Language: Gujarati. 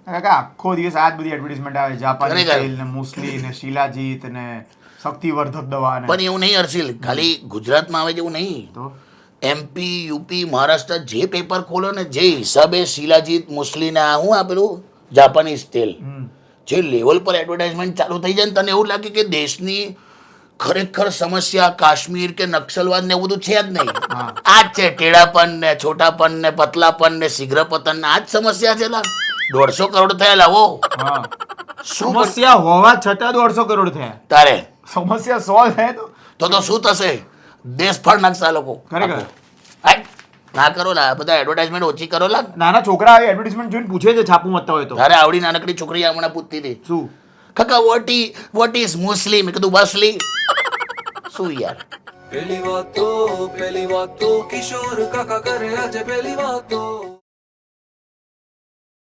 કાકા આખો દિવસ આ જ બધી એડવર્ટાઇઝમેન્ટ આવે, જાપાની તેલ ને મુસ્લી ને શિલાજીત ને શક્તિવર્ધક દવા ને. પણ એવું નહીં હર્ષિલ, ખાલી ગુજરાતમાં આવે જેવું નહીં. તો MP UP મહારાષ્ટ્ર જે પેપર ખોલો ને જે હિસાબે શિલાજીત મુસ્લી ને આ હું આપેલું જાપાનીઝ તેલ જે લેવલ પર એડવર્ટાઇઝમેન્ટ ચાલુ થઈ જાય ને તને એવું લાગે કે દેશની ખરેખર સમસ્યા કાશ્મીર કે નક્સલવાદ ને એવું બધું છે જ નહીં. આ જ છે ટેડાપન ને છોટાપન ને પતલાપન ને શીઘ્રપતન ને આ જ સમસ્યા છે. 150 કરોડ થયા લાવો. સમસ્યા હોવા છતાં 150 કરોડ થયા. તારે સમસ્યા સોલ્વ થાય તો શું થશે? દેશ ફળ નાખશે લોકો. ખરેખર ના કરો લા, બધા એડવર્ટાઇઝમેન્ટ ઓછી કરો લા. નાના છોકરા આવી એડવર્ટાઇઝમેન્ટ જોઈને પૂછે છે છાપું મતતા હોય તો. તારે આવડી નાનકડી છોકરી હમણાં પૂછતી હતી શું કાકા વોટ ઇઝ મુસ્લિમ? કીધું બસલી. શું યાર પેલી વાતો કિશોર કાકા કરે આજે પેલી વાતો.